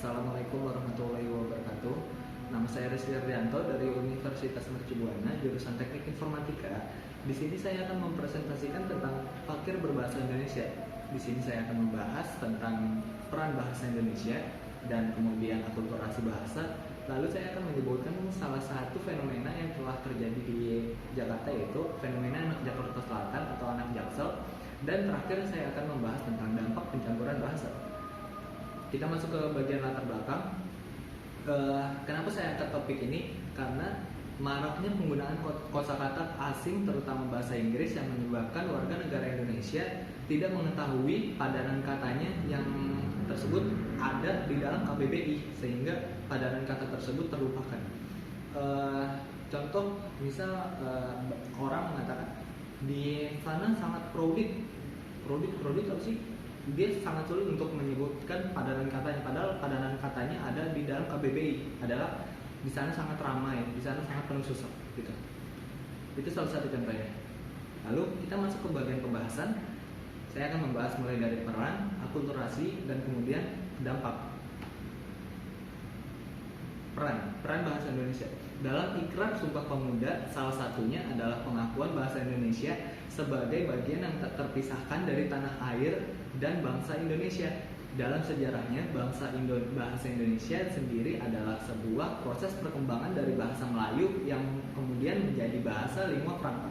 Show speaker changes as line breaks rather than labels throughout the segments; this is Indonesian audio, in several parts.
Assalamualaikum warahmatullahi wabarakatuh. Nama saya Rizky Ardianto dari Universitas Mercu Buana, jurusan Teknik Informatika. Di sini saya akan mempresentasikan tentang fakir berbahasa Indonesia. Di sini saya akan membahas tentang peran bahasa Indonesia dan kemudian akulturasi bahasa. Lalu saya akan menyebutkan salah satu fenomena yang telah terjadi di Jakarta, yaitu fenomena anak Jakarta Selatan atau anak Jaksel. Dan terakhir saya akan membahas tentang dampak pencampuran bahasa. Kita masuk ke bagian latar belakang. Kenapa saya angkat topik ini? Karena maraknya penggunaan kosakata asing, terutama bahasa Inggris, yang menyebabkan warga negara Indonesia tidak mengetahui padanan katanya yang tersebut ada di dalam KBBI, sehingga padanan kata tersebut terlupakan. Contoh, misal orang mengatakan di sana sangat crowded apa sih? Dia sangat sulit untuk menyebutkan padanan katanya, padahal padanan katanya ada di dalam KBBI, adalah di sana sangat ramai, di sana sangat penuh susah, gitu. Itu salah satu contohnya. Lalu kita masuk ke bagian pembahasan. Saya akan membahas mulai dari peran, akulturasi, dan kemudian dampak. Peran bahasa Indonesia. Dalam Ikrar Sumpah Pemuda, salah satunya adalah pengakuan bahasa Indonesia sebagai bagian yang tak terpisahkan dari tanah air dan bangsa Indonesia. Dalam sejarahnya, bahasa Indonesia sendiri adalah sebuah proses perkembangan dari bahasa Melayu yang kemudian menjadi bahasa lingua franca.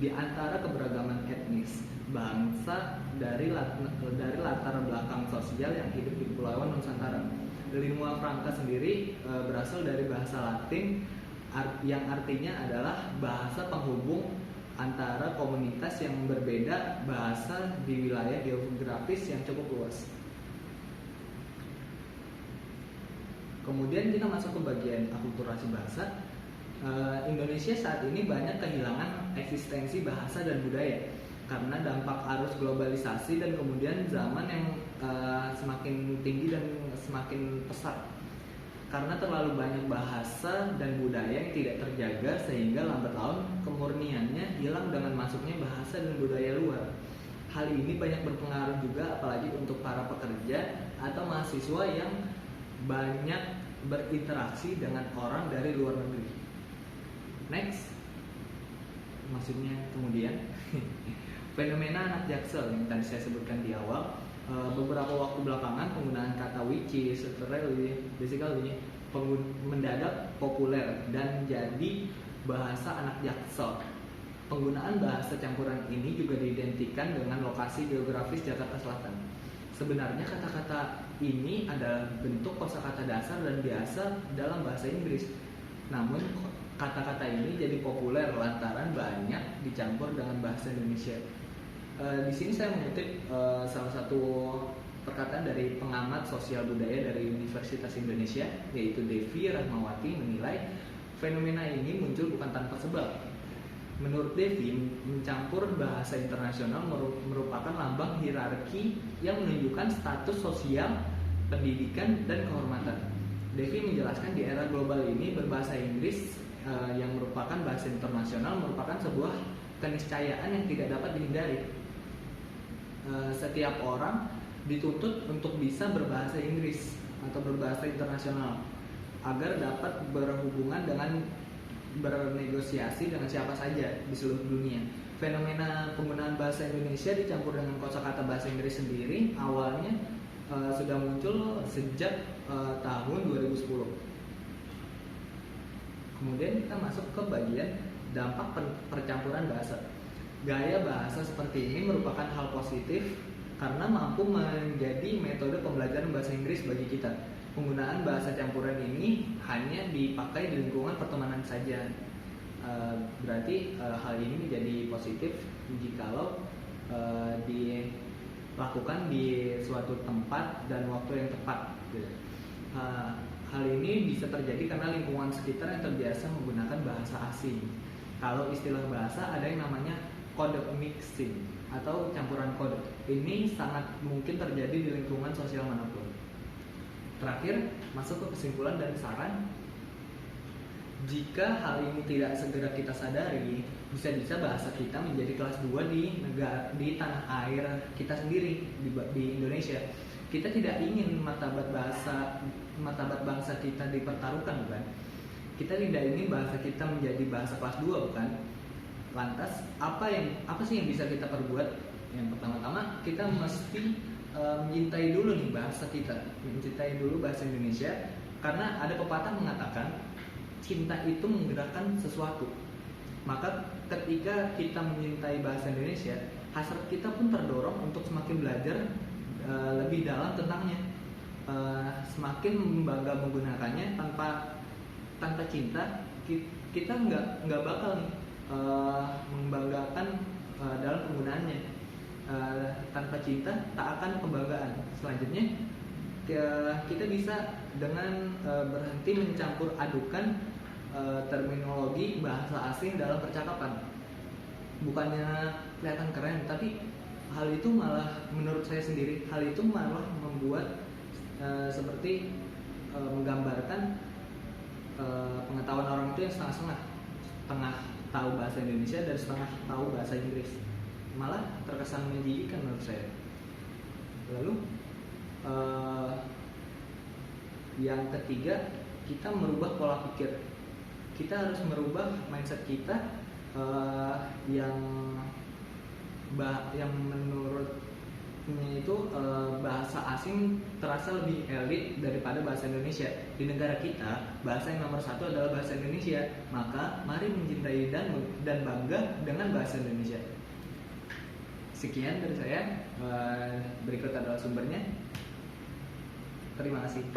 Di antara keberagaman etnis bangsa dari latar belakang sosial yang hidup di Kepulauan Nusantara. Lingua franca sendiri berasal dari bahasa Latin yang artinya adalah bahasa penghubung antara komunitas yang berbeda bahasa di wilayah geografis yang cukup luas. Kemudian kita masuk ke bagian akulturasi bahasa. Indonesia saat ini banyak kehilangan eksistensi bahasa dan budaya karena dampak arus globalisasi dan kemudian zaman yang semakin tinggi dan semakin pesat. Karena terlalu banyak bahasa dan budaya yang tidak terjaga, sehingga lambat laun kemurniannya hilang dengan masuknya bahasa dan budaya luar. Hal ini banyak berpengaruh juga apalagi untuk para pekerja atau mahasiswa yang banyak berinteraksi dengan orang dari luar negeri. Next, maksudnya kemudian fenomena anak Jaksel yang tadi saya sebutkan di awal. Beberapa waktu belakangan penggunaan kata which is, basically mendadak populer dan jadi bahasa anak Jaksel. Penggunaan bahasa campuran ini juga diidentikan dengan lokasi geografis Jakarta Selatan. Sebenarnya kata-kata ini adalah bentuk kosakata dasar dan biasa dalam bahasa Inggris. Namun kata-kata ini jadi populer lantaran banyak dicampur dengan bahasa Indonesia. Di sini saya mengutip salah satu perkataan dari pengamat sosial budaya dari Universitas Indonesia, yaitu Devi Rahmawati, menilai fenomena ini muncul bukan tanpa sebab. Menurut Devi, mencampur bahasa internasional merupakan lambang hierarki yang menunjukkan status sosial, pendidikan, dan kehormatan. Devi menjelaskan di era global ini berbahasa Inggris yang merupakan bahasa internasional merupakan sebuah keniscayaan yang tidak dapat dihindari. Setiap orang dituntut untuk bisa berbahasa Inggris atau berbahasa internasional agar dapat berhubungan dengan bernegosiasi dengan siapa saja di seluruh dunia. Fenomena penggunaan bahasa Indonesia dicampur dengan kosakata bahasa Inggris sendiri awalnya sudah muncul sejak tahun 2010. Kemudian kita masuk ke bagian dampak percampuran bahasa. Gaya bahasa seperti ini merupakan hal positif karena mampu menjadi metode pembelajaran bahasa Inggris bagi kita. Penggunaan bahasa campuran ini hanya dipakai di lingkungan pertemanan saja. Berarti hal ini menjadi positif jikalau dilakukan di suatu tempat dan waktu yang tepat. Hal ini bisa terjadi karena lingkungan sekitar yang terbiasa menggunakan bahasa asing. Kalau istilah bahasa ada yang namanya kode mixing atau campuran kode. Ini sangat mungkin terjadi di lingkungan sosial manapun. Terakhir, masuk ke kesimpulan dan saran. Jika hal ini tidak segera kita sadari, bisa-bisa bahasa kita menjadi kelas 2 di tanah air kita sendiri, di Indonesia. Kita tidak ingin martabat bangsa kita dipertaruhkan, bukan? Kita tidak ingin bahasa kita menjadi bahasa kelas 2, bukan? Lantas apa sih yang bisa kita perbuat? Yang pertama-tama kita mesti mencintai dulu nih bahasa kita, mencintai dulu bahasa Indonesia, karena ada pepatah mengatakan cinta itu menggerakkan sesuatu. Maka ketika kita mencintai bahasa Indonesia, hasrat kita pun terdorong untuk semakin belajar lebih dalam tentangnya, semakin bangga menggunakannya. Tanpa cinta kita nggak bakal nih membanggakan dalam penggunaannya. Tanpa cinta tak akan kebanggaan. Selanjutnya kita bisa dengan berhenti mencampur adukan terminologi bahasa asing dalam percakapan. Bukannya kelihatan keren, tapi hal itu malah, menurut saya sendiri, hal itu malah membuat seperti menggambarkan pengetahuan orang itu yang setengah-setengah, setengah tahu bahasa Indonesia dan setengah tahu bahasa Inggris, malah terkesan menjijikan menurut saya. Lalu yang ketiga, kita merubah pola pikir. Kita harus merubah mindset kita yang menurutnya itu bahasa asing terasa lebih elit daripada bahasa Indonesia. Di negara kita, bahasa yang nomor satu adalah bahasa Indonesia. Maka mari mencintai dan bangga dengan bahasa Indonesia. Sekian dari saya. Berikut adalah sumbernya. Terima kasih.